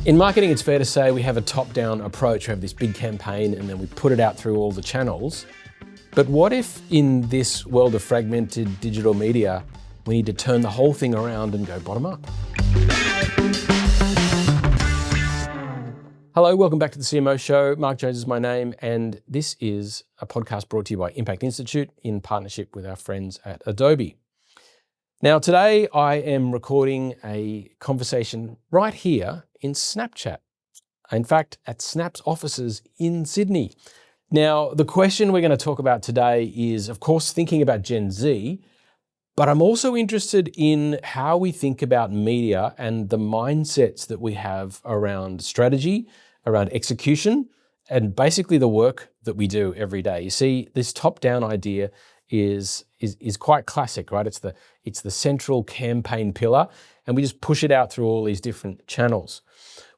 In marketing, it's fair to say we have a top-down approach. We have this big campaign and then we put it out through all the channels. But what if in this world of fragmented digital media, we need to turn the whole thing around and go bottom up? Hello, welcome back to the CMO Show. Mark Jones is my name, and this is a podcast brought to you by Impact Institute in partnership with our friends at Adobe. Now, today I am recording a conversation right here in Snapchat. In fact, at Snap's offices in Sydney. Now, the question we're going to talk about today is, of course, thinking about Gen Z, but I'm also interested in how we think about media and the mindsets that we have around strategy, around execution, and basically the work that we do every day. You see, this top-down idea is quite classic, right? It's the central campaign pillar, and we just push it out through all these different channels.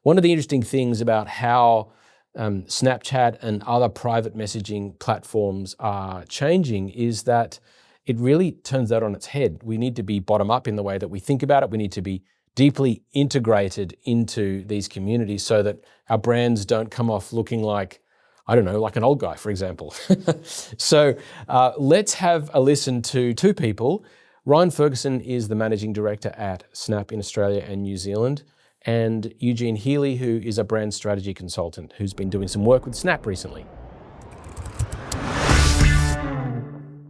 One of the interesting things about how Snapchat and other private messaging platforms are changing is that it really turns that on its head. We need to be bottom up in the way that we think about it. We need to be deeply integrated into these communities so that our brands don't come off looking like, I don't know, like an old guy, for example. So let's have a listen to two people. Ryan Ferguson is the Managing Director at Snap in Australia and New Zealand, and Eugene Healy, who is a brand strategy consultant who's been doing some work with Snap recently.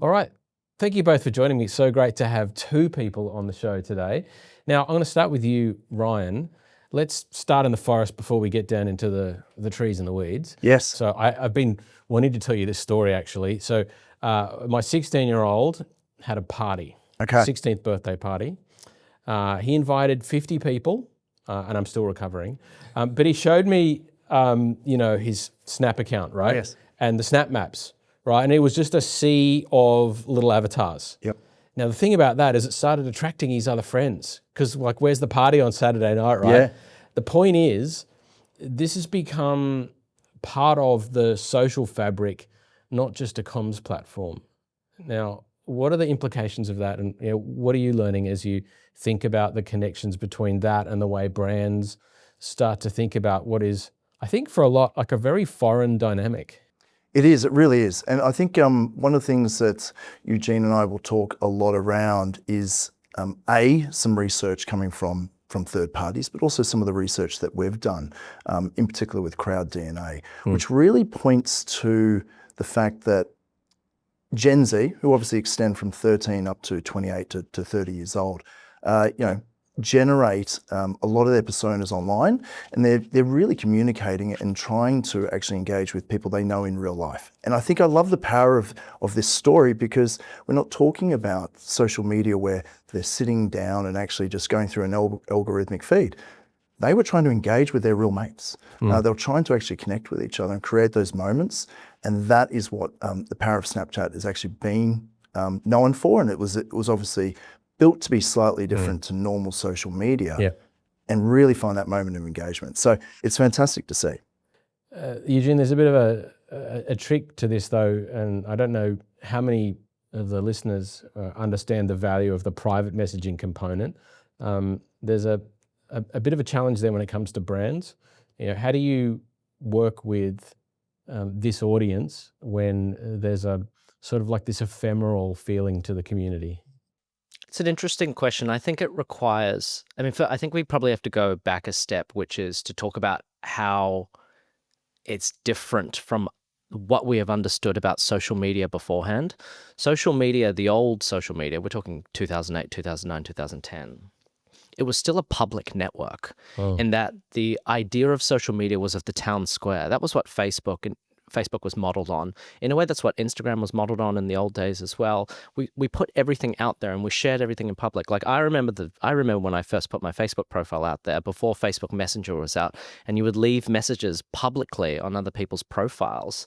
All right. Thank you both for joining me. So great to have two people on the show today. Now, I'm going to start with you, Ryan. Let's start in the forest before we get down into the trees and the weeds. Yes. So I've been wanting to tell you this story, actually. So my 16-year-old had a party, 16th birthday party. He invited 50 people, and I'm still recovering. But he showed me, his Snap account, right? Yes. And the Snap maps, right? And it was just a sea of little avatars. Yep. Now, the thing about that is it started attracting his other friends because, like, where's the party on Saturday night, right? Yeah. The point is, this has become part of the social fabric, not just a comms platform. Now, what are the implications of that? And what are you learning as you think about the connections between that and the way brands start to think about what is, I think for a lot, like a very foreign dynamic? It is, it really is. And I think one of the things that Eugene and I will talk a lot around is some research coming from third parties, but also some of the research that we've done, in particular with Crowd DNA, which really points to the fact that Gen Z, who obviously extend from 13 up to 28 to 30 years old, generate a lot of their personas online, and they're really communicating and trying to actually engage with people they know in real life. And I think I love the power of this story because we're not talking about social media where they're sitting down and actually just going through an algorithmic feed. They were trying to engage with their real mates. They were trying to actually connect with each other and create those moments. And that is what the power of Snapchat has actually been known for. And it was obviously built to be slightly different to normal social media and really find that moment of engagement. So it's fantastic to see. Eugene, there's a bit of a trick to this though, and I don't know how many of the listeners understand the value of the private messaging component. There's a bit of a challenge there when it comes to brands. How do you work with this audience when there's a sort of like this ephemeral feeling to the community? It's an interesting question. I think it requires, I think we probably have to go back a step, which is to talk about how it's different from what we have understood about social media beforehand. Social media, the old social media, we're talking 2008, 2009, 2010. It was still a public network in that the idea of social media was of the town square. That was what Facebook was modeled on. In a way, that's what Instagram was modeled on in the old days as well. We put everything out there and we shared everything in public. Like I remember when I first put my Facebook profile out there before Facebook Messenger was out, and you would leave messages publicly on other people's profiles.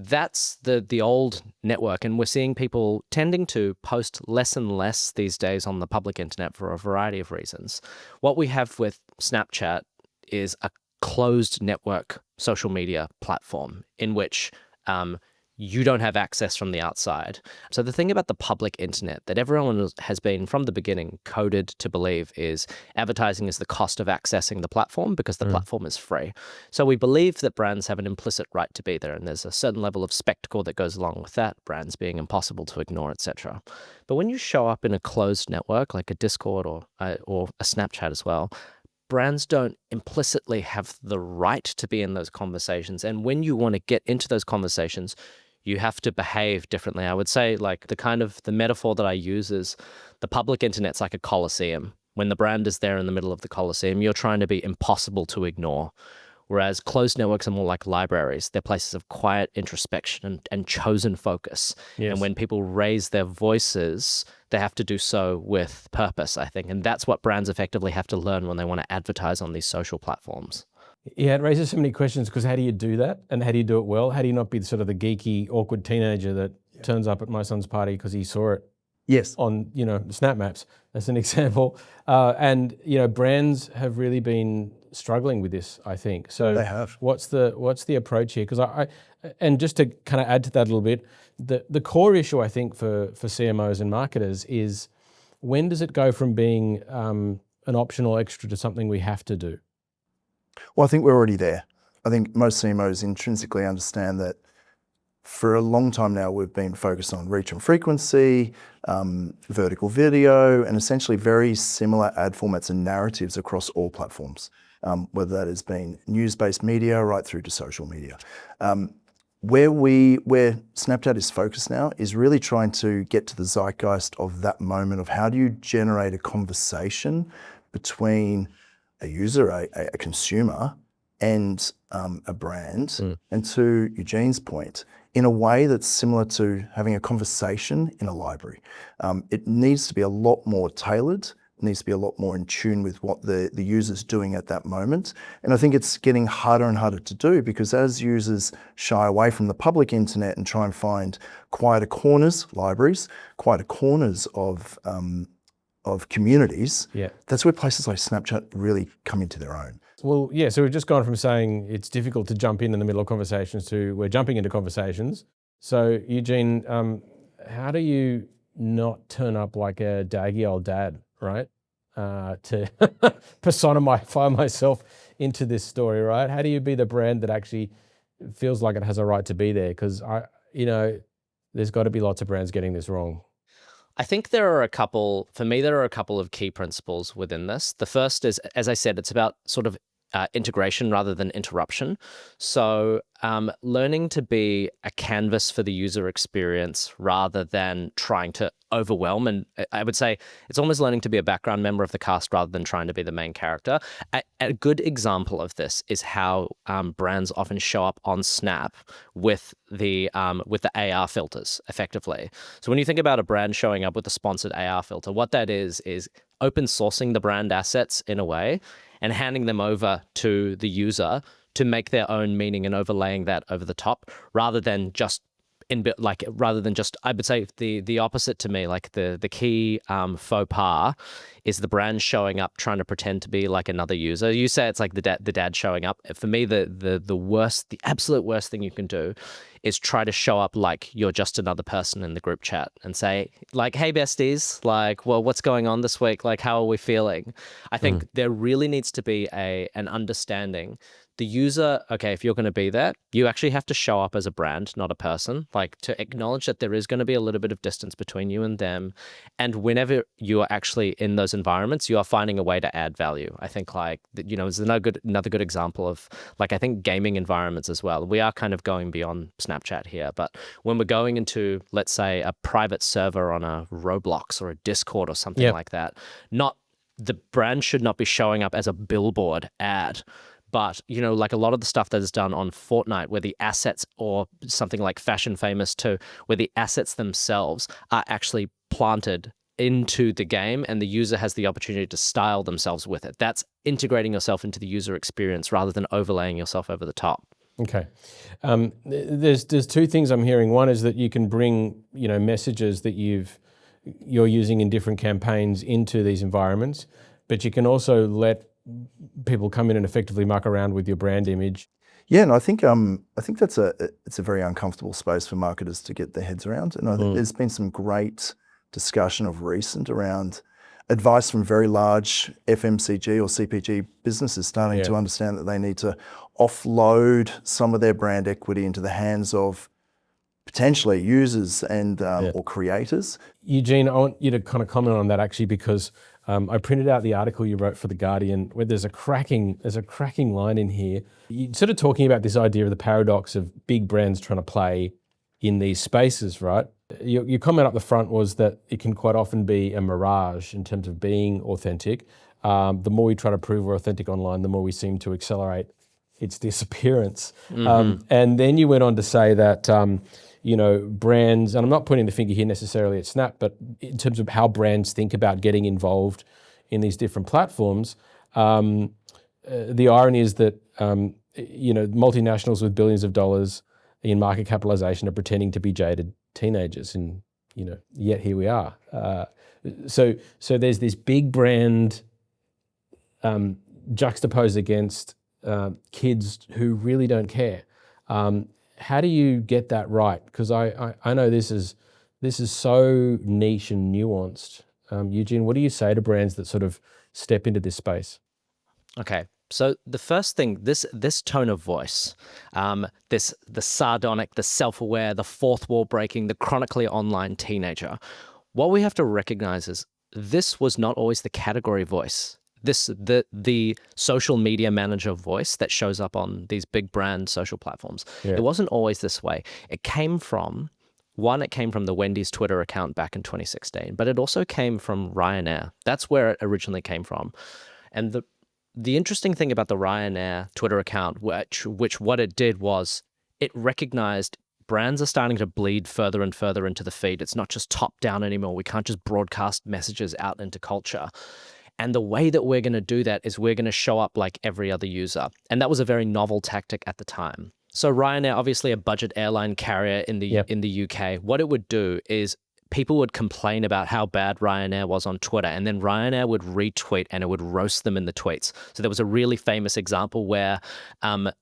That's the old network, and we're seeing people tending to post less and less these days on the public internet for a variety of reasons. What we have with Snapchat is a closed network social media platform in which you don't have access from the outside. So the thing about the public internet that everyone has been from the beginning coded to believe is advertising is the cost of accessing the platform because the platform is free. So we believe that brands have an implicit right to be there, and there's a certain level of spectacle that goes along with that, brands being impossible to ignore, etc. But when you show up in a closed network like a Discord or a Snapchat as well, brands don't implicitly have the right to be in those conversations. And when you want to get into those conversations, you have to behave differently. I would say like the metaphor that I use is the public internet's like a coliseum. When the brand is there in the middle of the coliseum, you're trying to be impossible to ignore. Whereas closed networks are more like libraries. They're places of quiet introspection and chosen focus. Yes. And when people raise their voices, they have to do so with purpose, I think. And that's what brands effectively have to learn when they want to advertise on these social platforms. Yeah, it raises so many questions because how do you do that? And how do you do it well? How do you not be sort of the geeky, awkward teenager that turns up at my son's party because he saw it Yes. on, Snap Maps, as an example. And, brands have really been struggling with this, I think. So They have. What's the approach here? Because and just to kind of add to that a little bit, the core issue, I think, for CMOs and marketers is when does it go from being an optional extra to something we have to do? Well, I think we're already there. I think most CMOs intrinsically understand that for a long time now, we've been focused on reach and frequency, vertical video, and essentially very similar ad formats and narratives across all platforms, whether that has been news-based media right through to social media. Where Snapchat is focused now is really trying to get to the zeitgeist of that moment of how do you generate a conversation between a user, a consumer, and a brand, and to Eugene's point, in a way that's similar to having a conversation in a library. It needs to be a lot more tailored, it needs to be a lot more in tune with what the user's doing at that moment. And I think it's getting harder and harder to do because as users shy away from the public internet and try and find quieter corners, libraries, quieter corners of communities, that's where places like Snapchat really come into their own. Well, yeah, so we've just gone from saying it's difficult to jump in the middle of conversations to we're jumping into conversations. So Eugene, how do you not turn up like a daggy old dad, right? To personify myself into this story, right? How do you be the brand that actually feels like it has a right to be there? Because there's got to be lots of brands getting this wrong. I think there are a couple of key principles within this. The first is, as I said, it's about sort of integration rather than interruption. So learning to be a canvas for the user experience rather than trying to overwhelm. And I would say it's almost learning to be a background member of the cast rather than trying to be the main character. A good example of this is how brands often show up on Snap with the AR filters, effectively. So when you think about a brand showing up with a sponsored AR filter, what that is open sourcing the brand assets in a way and handing them over to the user to make their own meaning and overlaying that over the top rather than just I would say the opposite to me, like the key faux pas is the brand showing up trying to pretend to be like another user. You say it's like the dad showing up. For me, the absolute worst thing you can do is try to show up like you're just another person in the group chat and say like, hey besties, like, well, what's going on this week? Like, how are we feeling? I think there really needs to be an understanding. The user, okay, if you're going to be there, you actually have to show up as a brand, not a person, like to acknowledge that there is going to be a little bit of distance between you and them. And whenever you are actually in those environments, you are finding a way to add value. I think is another good example of I think gaming environments as well. We are kind of going beyond Snapchat here, but when we're going into, let's say, a private server on a Roblox or a Discord or something like that, the brand should not be showing up as a billboard ad. But, like a lot of the stuff that is done on Fortnite where the assets, or something like Fashion Famous 2, where the assets themselves are actually planted into the game and the user has the opportunity to style themselves with it. That's integrating yourself into the user experience rather than overlaying yourself over the top. Okay. There's two things I'm hearing. One is that you can bring, messages that you're using in different campaigns into these environments, but you can also let people come in and effectively muck around with your brand image. Yeah, and I think it's a very uncomfortable space for marketers to get their heads around. And I think there's been some great discussion of recent around advice from very large FMCG or CPG businesses starting to understand that they need to offload some of their brand equity into the hands of potentially users and or creators. Eugene, I want you to kind of comment on that actually, because I printed out the article you wrote for The Guardian where there's a cracking line in here. You're sort of talking about this idea of the paradox of big brands trying to play in these spaces, right? Your comment up the front was that it can quite often be a mirage in terms of being authentic. The more we try to prove we're authentic online, the more we seem to accelerate its disappearance. And then you went on to say that, brands, and I'm not pointing the finger here necessarily at Snap, but in terms of how brands think about getting involved in these different platforms, the irony is that, multinationals with billions of dollars in market capitalization are pretending to be jaded teenagers, and yet here we are. So there's this big brand juxtaposed against kids who really don't care. How do you get that right? Because I know this is so niche and nuanced. Eugene, what do you say to brands that sort of step into this space? Okay. So the first thing, this tone of voice, the sardonic, the self-aware, the fourth wall breaking, the chronically online teenager, what we have to recognize is this was not always the category voice. The social media manager voice that shows up on these big brand social platforms. Yeah. It wasn't always this way. It came from the Wendy's Twitter account back in 2016, but it also came from Ryanair. That's where it originally came from. And the interesting thing about the Ryanair Twitter account, which what it did was it recognized brands are starting to bleed further and further into the feed. It's not just top down anymore. We can't just broadcast messages out into culture. And the way that we're going to do that is we're going to show up like every other user. And that was a very novel tactic at the time. So Ryanair, obviously a budget airline carrier in the UK, what it would do is people would complain about how bad Ryanair was on Twitter, and then Ryanair would retweet and it would roast them in the tweets. So there was a really famous example where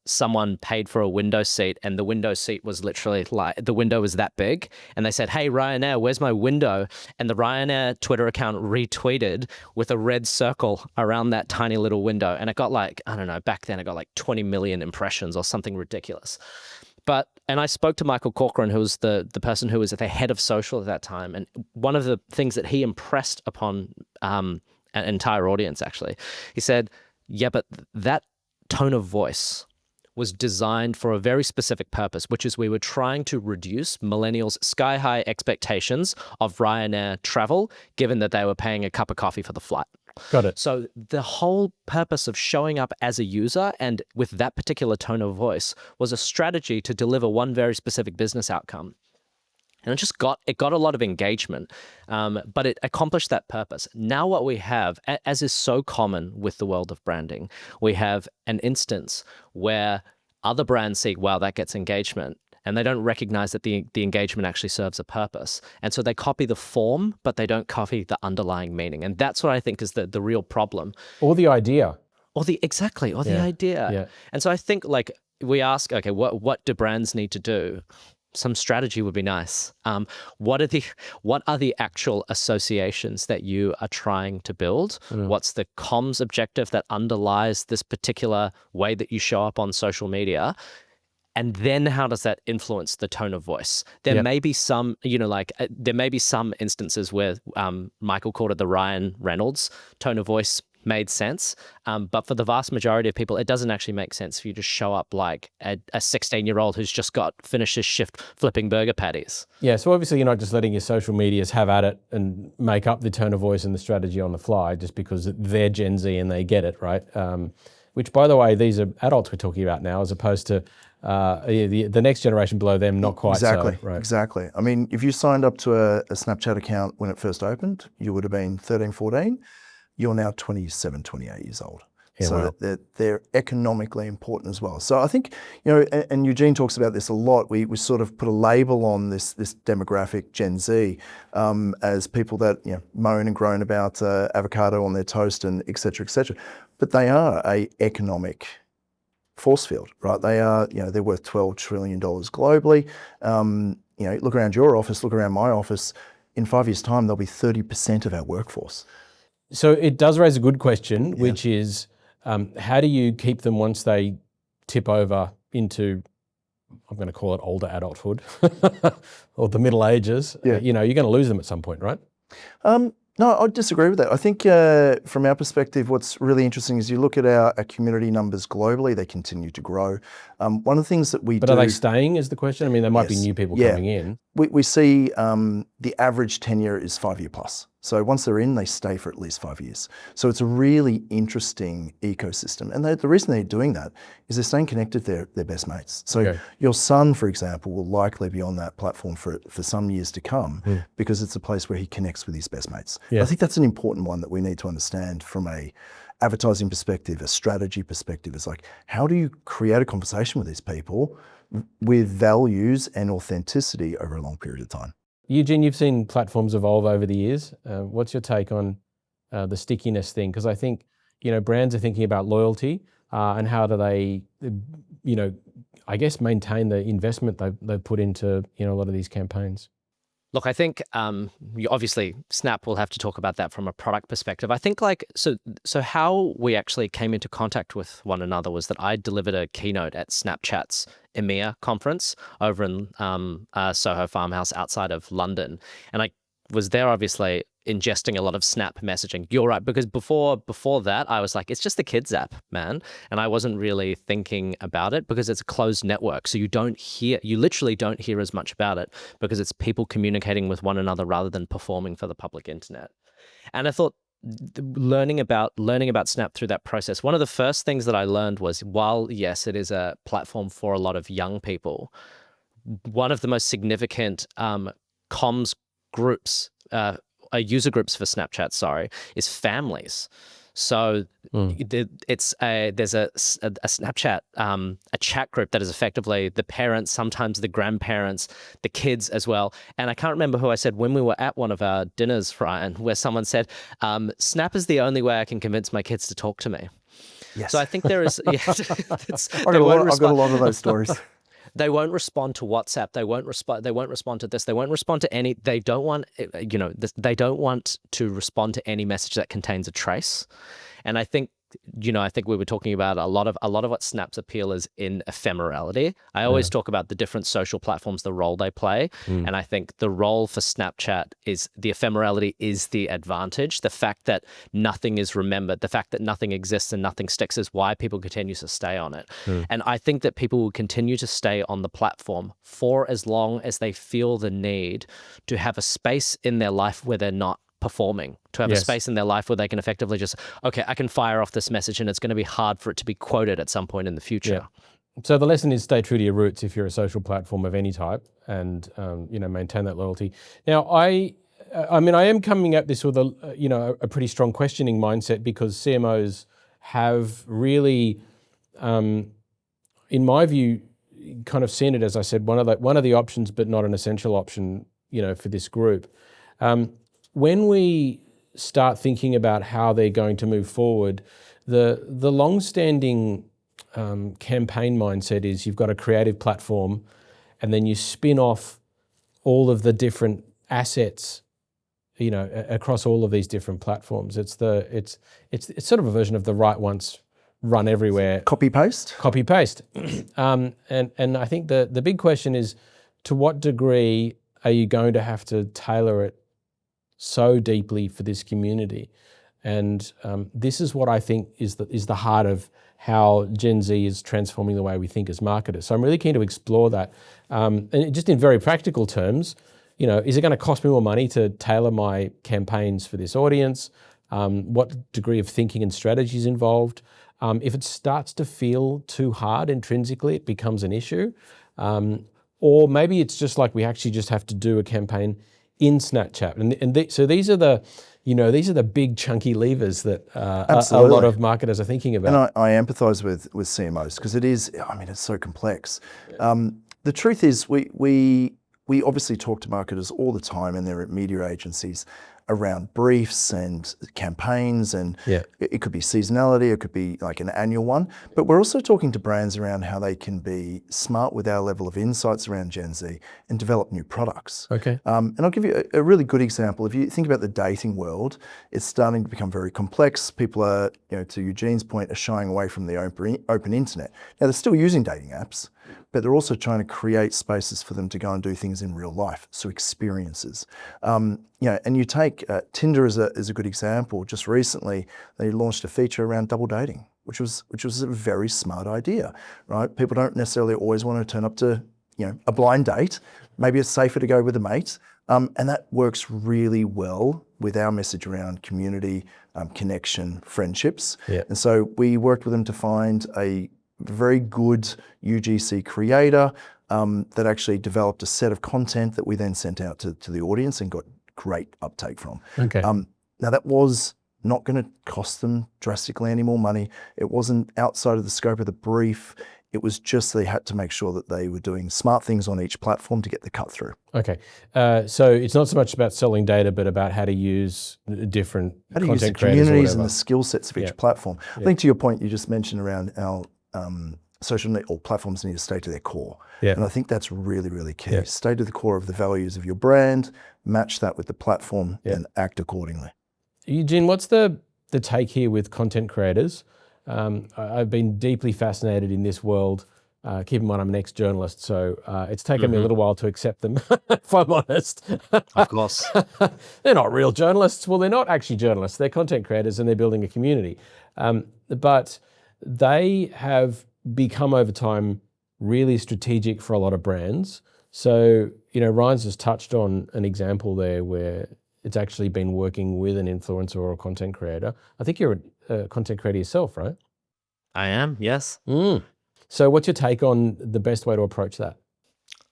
someone paid for a window seat, and the window seat was literally like, the window was that big, and they said, "Hey Ryanair, where's my window?" And the Ryanair Twitter account retweeted with a red circle around that tiny little window, and it got like, I don't know, back then it got like 20 million impressions or something ridiculous. And I spoke to Michael Corcoran, who was the person who was at the head of social at that time. And one of the things that he impressed upon an entire audience, actually, he said, yeah, but that tone of voice was designed for a very specific purpose, which is we were trying to reduce millennials' sky-high expectations of Ryanair travel, given that they were paying a cup of coffee for the flight. Got it. So the whole purpose of showing up as a user and with that particular tone of voice was a strategy to deliver one very specific business outcome. And it got a lot of engagement, but it accomplished that purpose. Now what we have, as is so common with the world of branding, we have an instance where other brands see, wow, that gets engagement, and they don't recognize that the engagement actually serves a purpose. And so they copy the form, but they don't copy the underlying meaning. And that's what I think is the real problem. Or the idea. The idea. Yeah. And so I think like we ask, okay, what do brands need to do? Some strategy would be nice. What are the actual associations that you are trying to build? What's the comms objective that underlies this particular way that you show up on social media? And then how does that influence the tone of voice? There may be some, there may be some instances where Michael called it the Ryan Reynolds tone of voice made sense. But for the vast majority of people, it doesn't actually make sense for you to show up like a 16-year-old who's just finished his shift flipping burger patties. Yeah, so obviously you're not just letting your social medias have at it and make up the tone of voice and the strategy on the fly just because they're Gen Z and they get it, right? Which, by the way, these are adults we're talking about now as opposed to the next generation below them, not quite exactly, so. Right. Exactly. I mean, if you signed up to a Snapchat account when it first opened, you would have been 13, 14. You're now 27, 28 years old. Yeah, so wow. that they're economically important as well. So I think, and Eugene talks about this a lot, we sort of put a label on this demographic, Gen Z, as people that moan and groan about avocado on their toast and et cetera, but they are a economic force field, right? They are, they're worth $12 trillion globally. Look around your office, look around my office. In 5 years' time, they'll be 30% of our workforce. So it does raise a good question, which is how do you keep them once they tip over into, I'm going to call it older adulthood or the Middle Ages? Yeah. You're going to lose them at some point, right? No, I disagree with that. I think from our perspective, what's really interesting is you look at our community numbers globally, they continue to grow. One of the things that we But do... are they staying is the question? I mean, there might be Yes. new people Yeah. coming in. We see the average tenure is 5 year plus. So once they're in, they stay for at least 5 years. So it's a really interesting ecosystem. And the reason they're doing that is they're staying connected to their best mates. So your son, for example, will likely be on that platform for some years to come because it's a place where he connects with his best mates. Yeah. I think that's an important one that we need to understand from a advertising perspective, a strategy perspective. It's like, how do you create a conversation with these people with values and authenticity over a long period of time? Eugene, you've seen platforms evolve over the years. What's your take on the stickiness thing? Because I think, brands are thinking about loyalty and how do they, I guess, maintain the investment they've put into, a lot of these campaigns. Look, I think obviously Snap will have to talk about that from a product perspective. I think so how we actually came into contact with one another was that I delivered a keynote at Snapchat's EMEA conference over in Soho Farmhouse outside of London. And I was there obviously ingesting a lot of Snap messaging. You're right, because before that, I was like, it's just the kids app, man. And I wasn't really thinking about it because it's a closed network. So you literally don't hear as much about it because it's people communicating with one another rather than performing for the public internet. And I thought learning about Snap through that process, one of the first things that I learned was, while yes, it is a platform for a lot of young people, one of the most significant comms groups, user groups for Snapchat, is families. So there's a Snapchat, a chat group that is effectively the parents, sometimes the grandparents, the kids as well. And I can't remember who I said when we were at one of our dinners, Ryan, where someone said, Snap is the only way I can convince my kids to talk to me. Yes. So I think there is... Yeah, I've got a lot of those stories. They won't respond to WhatsApp. They won't respond to this. They won't respond to any. They don't want, they don't want to respond to any message that contains a trace. And I think, I think we were talking about a lot of what Snap's appeal is in ephemerality. I always talk about the different social platforms, the role they play. And I think the role for Snapchat is the ephemerality is the advantage. The fact that nothing is remembered, the fact that nothing exists and nothing sticks is why people continue to stay on it. And I think that people will continue to stay on the platform for as long as they feel the need to have a space in their life where they're not performing, to have a space in their life where they can effectively just, okay, I can fire off this message and it's going to be hard for it to be quoted at some point in the future. Yeah. So the lesson is stay true to your roots if you're a social platform of any type and, maintain that loyalty. Now, I am coming at this with a pretty strong questioning mindset because CMOs have really, in my view, kind of seen it, as I said, one of the options, but not an essential option, for this group. When we start thinking about how they're going to move forward, the long-standing campaign mindset is you've got a creative platform and then you spin off all of the different assets, across all of these different platforms. It's sort of a version of the write once, run everywhere. Copy paste. And I think the big question is, to what degree are you going to have to tailor it so deeply for this community? And this is what I think is the heart of how Gen Z is transforming the way we think as marketers. So I'm really keen to explore that. And just in very practical terms, is it going to cost me more money to tailor my campaigns for this audience? What degree of thinking and strategy is involved? If it starts to feel too hard intrinsically, it becomes an issue. Or maybe it's just like we actually just have to do a campaign in Snapchat, so these are the big chunky levers that a Absolutely. lot of marketers are thinking And about. I empathise with CMOs because it is, I mean, it's so complex. The truth is we obviously talk to marketers all the time, and they're at media agencies around briefs and campaigns, and it could be seasonality, it could be like an annual one, but we're also talking to brands around how they can be smart with our level of insights around Gen Z and develop new products. Okay. And I'll give you a really good example. If you think about the dating world, it's starting to become very complex. People are, to Eugene's point, are shying away from the open internet. Now, they're still using dating apps, but they're also trying to create spaces for them to go and do things in real life, so experiences. And you take Tinder as a good example. Just recently, they launched a feature around double dating, which was a very smart idea, right? People don't necessarily always want to turn up to a blind date. Maybe it's safer to go with a mate, and that works really well with our message around community, connection, friendships. Yeah. And so we worked with them to find a very good UGC creator that actually developed a set of content that we then sent out to the audience and got great uptake from. Okay. Now that was not going to cost them drastically any more money. It wasn't outside of the scope of the brief. It was just they had to make sure that they were doing smart things on each platform to get the cut through. Okay. So it's not so much about selling data, but about how to use different How to use the content creators or communities and whatever. the skill sets of each platform. I think to your point, you just mentioned around our social or platforms need to stay to their core. Yeah. And I think that's really, really key. Yeah. Stay to the core of the values of your brand, match that with the platform, and act accordingly. Eugene, what's the take here with content creators? I've been deeply fascinated in this world. Keep in mind, I'm an ex-journalist, so it's taken me a little while to accept them, if I'm honest. Of course. They're not real journalists. Well, they're not actually journalists. They're content creators, and they're building a community. But they have become, over time, really strategic for a lot of brands. So, Ryan's just touched on an example there where it's actually been working with an influencer or a content creator. I think you're a content creator yourself, right? I am, yes. So what's your take on the best way to approach that?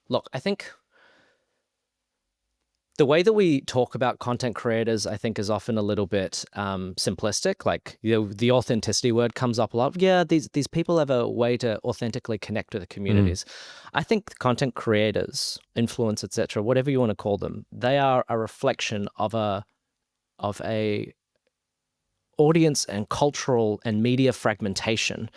Look, I think the way that we talk about content creators, I think, is often a little bit simplistic. Like, the authenticity word comes up a lot. Yeah, these people have a way to authentically connect with the communities. I think content creators, influence, etc., whatever you want to call them, they are a reflection of a audience and cultural and media fragmentation,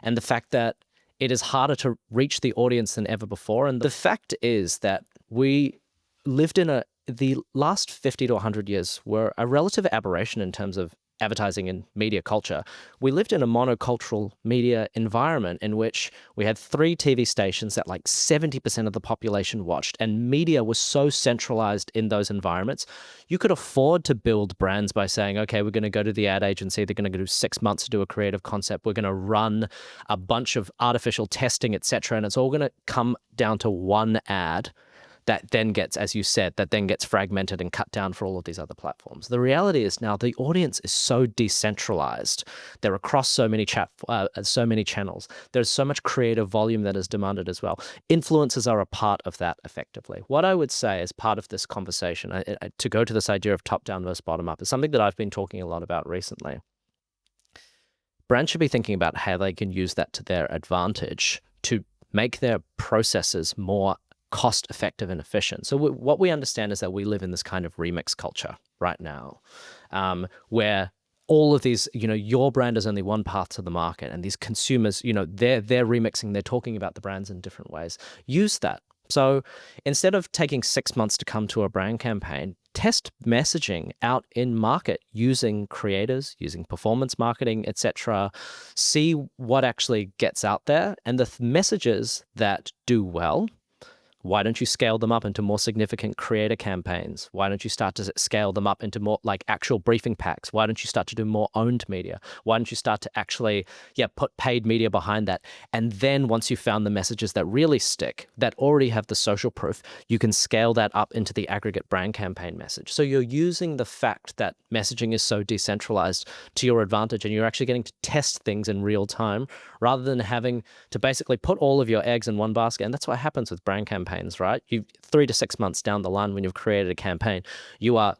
and the fact that it is harder to reach the audience than ever before. And the fact is that we lived in the last 50 to 100 years were a relative aberration in terms of advertising and media culture. We lived in a monocultural media environment in which we had 3 TV stations that like 70% of the population watched, and media was so centralized in those environments. You could afford to build brands by saying, okay, we're going to go to the ad agency, they're going to do 6 months to do a creative concept, we're going to run a bunch of artificial testing, etc., and it's all going to come down to one ad that then gets, as you said, that then gets fragmented and cut down for all of these other platforms. The reality is now the audience is so decentralized. They're across so many channels. There's so much creative volume that is demanded as well. Influencers are a part of that effectively. What I would say as part of this conversation, to go to this idea of top-down versus bottom-up, is something that I've been talking a lot about recently. Brands should be thinking about how they can use that to their advantage to make their processes more cost-effective and efficient. So what we understand is that we live in this kind of remix culture right now, where all of these, your brand is only one path to the market, and these consumers, they're remixing, they're talking about the brands in different ways. Use that. So instead of taking 6 months to come to a brand campaign, test messaging out in market using creators, using performance marketing, etc. See what actually gets out there, and the messages that do well, why don't you scale them up into more significant creator campaigns? Why don't you start to scale them up into more like actual briefing packs? Why don't you start to do more owned media? Why don't you start to actually, put paid media behind that? And then once you've found the messages that really stick, that already have the social proof, you can scale that up into the aggregate brand campaign message. So you're using the fact that messaging is so decentralized to your advantage, and you're actually getting to test things in real time rather than having to basically put all of your eggs in one basket. And that's what happens with brand campaigns. campaigns, right? 3 to 6 months down the line when you've created a campaign,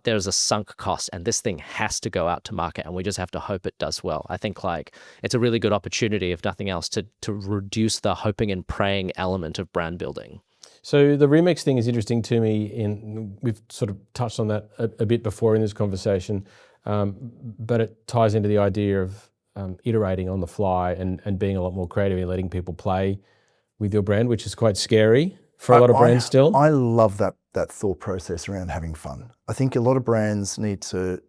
there's a sunk cost, and this thing has to go out to market, and we just have to hope it does well. I think like it's a really good opportunity, if nothing else, to reduce the hoping and praying element of brand building. So the remix thing is interesting to me. We've sort of touched on that a bit before in this conversation, but it ties into the idea of iterating on the fly and being a lot more creative and letting people play with your brand, which is quite scary for a lot of brands still. I love that thought process around having fun. I think a lot of brands need to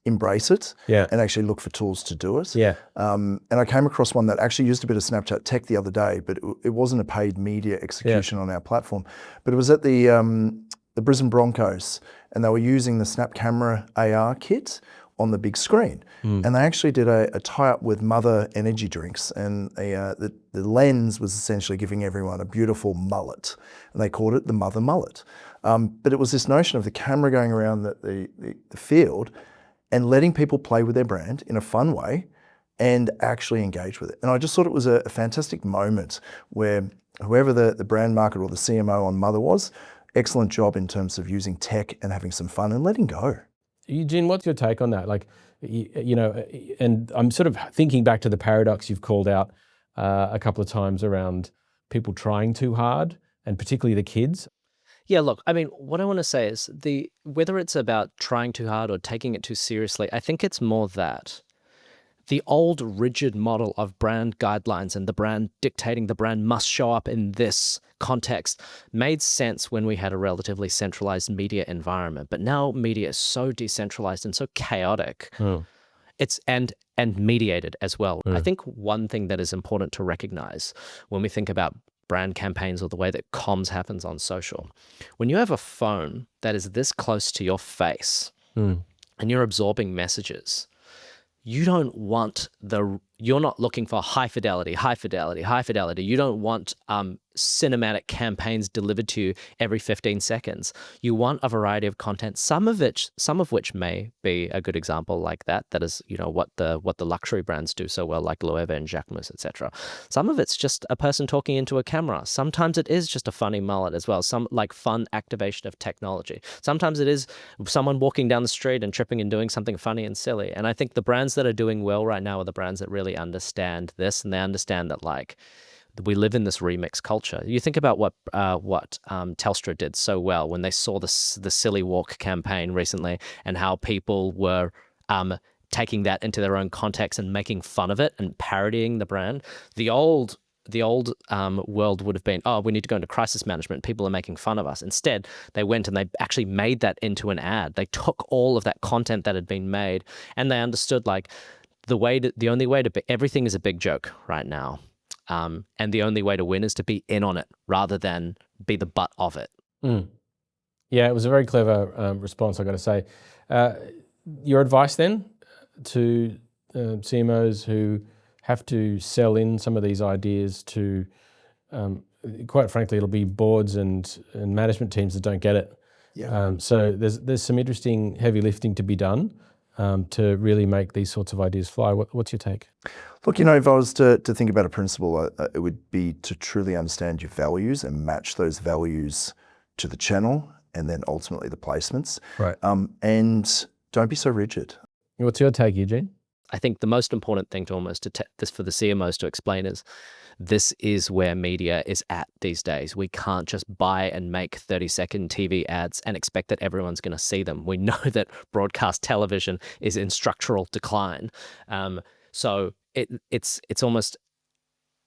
embrace it and actually look for tools to do it. Yeah. And I came across one that actually used a bit of Snapchat tech the other day, but it wasn't a paid media execution on our platform. But it was at the Brisbane Broncos, and they were using the Snap Camera AR kit on the big screen. And they actually did a tie-up with Mother energy drinks, and the lens was essentially giving everyone a beautiful mullet, and they called it the Mother Mullet. But it was this notion of the camera going around the field and letting people play with their brand in a fun way and actually engage with it. And I just thought it was a fantastic moment where whoever the brand marketer or the CMO on Mother was, excellent job in terms of using tech and having some fun and letting go. Eugene, what's your take on that? Like, you know, and I'm sort of thinking back to the paradox you've called out a couple of times around people trying too hard, and particularly the kids. Yeah, look, I mean, what I want to say is whether it's about trying too hard or taking it too seriously, I think it's more that the old rigid model of brand guidelines and the brand dictating the brand must show up in this context made sense when we had a relatively centralized media environment. But now media is so decentralized and so chaotic. It's and mediated as well. I think one thing that is important to recognize when we think about brand campaigns or the way that comms happens on social, when you have a phone that is this close to your face and you're absorbing messages, you don't want you're not looking for high fidelity. You don't want cinematic campaigns delivered to you every 15 seconds. You want a variety of content, some of which may be a good example like that. That is, you know, what the luxury brands do so well, like Loewe and Jacquemus, etc. Some of it's just a person talking into a camera. Sometimes it is just a funny mullet as well, some like fun activation of technology. Sometimes it is someone walking down the street and tripping and doing something funny and silly. And I think the brands that are doing well right now are the brands that really understand this, and they understand that like we live in this remix culture. You think about what Telstra did so well when they saw the Silly Walk campaign recently, and how people were taking that into their own context and making fun of it and parodying the brand. The old world would have been, oh, we need to go into crisis management. People are making fun of us. Instead, they went and they actually made that into an ad. They took all of that content that had been made, and they understood like the only way to be, everything is a big joke right now. And the only way to win is to be in on it rather than be the butt of it. Yeah, it was a very clever response, I got to say. Your advice then to CMOs who have to sell in some of these ideas to, quite frankly, it'll be boards and management teams that don't get it. Yeah. So there's some interesting heavy lifting to be done to really make these sorts of ideas fly. What's your take? Look, you know, if I was to think about a principle, it would be to truly understand your values and match those values to the channel and then ultimately the placements. Right. And don't be so rigid. What's your take, Eugene? I think the most important thing to this for the CMOs to explain is this is where media is at these days. We can't just buy and make 30-second TV ads and expect that everyone's going to see them. We know that broadcast television is in structural decline. So it's almost,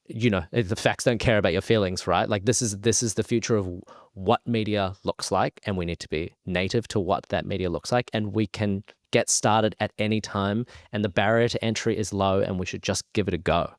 you know, the facts don't care about your feelings, right? Like this is the future of what media looks like, and we need to be native to what that media looks like, and we can get started at any time, and the barrier to entry is low, and we should just give it a go.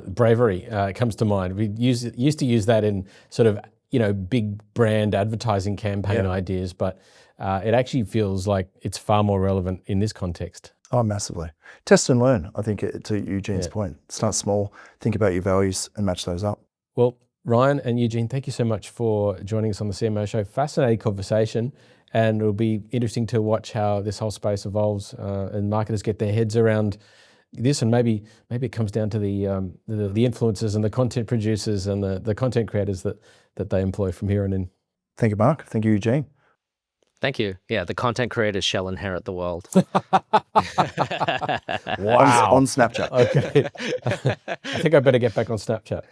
Bravery comes to mind. We used to use that in sort of, you know, big brand advertising campaign ideas, but it actually feels like it's far more relevant in this context. Oh, massively. Test and learn, I think, to Eugene's point. Start small, think about your values and match those up. Well, Ryan and Eugene, thank you so much for joining us on the CMO Show. Fascinating conversation, and it'll be interesting to watch how this whole space evolves and marketers get their heads around, this, and maybe it comes down to the influencers and the content producers and the content creators that they employ from here on in. Thank you, Mark. Thank you, Eugene. Thank you. Yeah, the content creators shall inherit the world. Wow. On Snapchat. Okay. I think I better get back on Snapchat.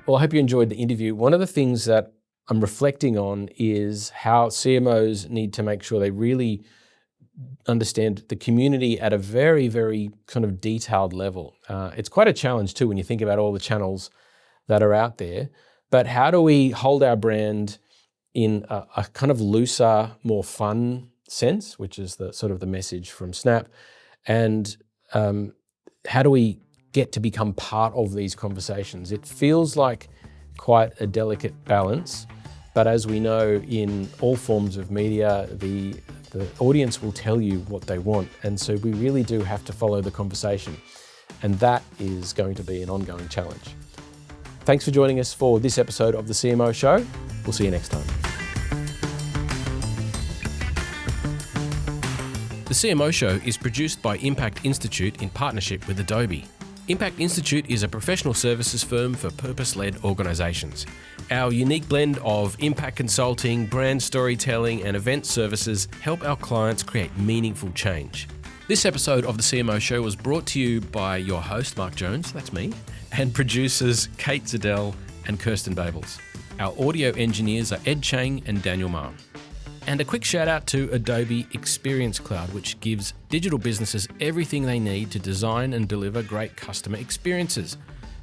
Well, I hope you enjoyed the interview. One of the things that I'm reflecting on is how CMOs need to make sure they really understand the community at a very, very kind of detailed level. It's quite a challenge too when you think about all the channels that are out there. But how do we hold our brand in a kind of looser, more fun sense, which is the sort of the message from Snap, and how do we get to become part of these conversations? It feels like quite a delicate balance, but as we know in all forms of media, the audience will tell you what they want, and so we really do have to follow the conversation, and that is going to be an ongoing challenge. Thanks for joining us for this episode of The CMO Show. We'll see you next time. The CMO Show is produced by Impact Institute in partnership with Adobe. Impact Institute is a professional services firm for purpose-led organisations. Our unique blend of impact consulting, brand storytelling and event services help our clients create meaningful change. This episode of The CMO Show was brought to you by your host, Mark Jones, that's me, and producers Kate Zadell and Kirsten Babels. Our audio engineers are Ed Chang and Daniel Marr. And a quick shout out to Adobe Experience Cloud, which gives digital businesses everything they need to design and deliver great customer experiences.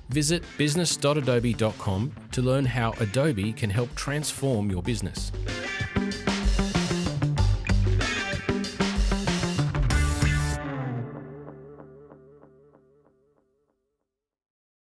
Visit business.adobe.com to learn how Adobe can help transform your business.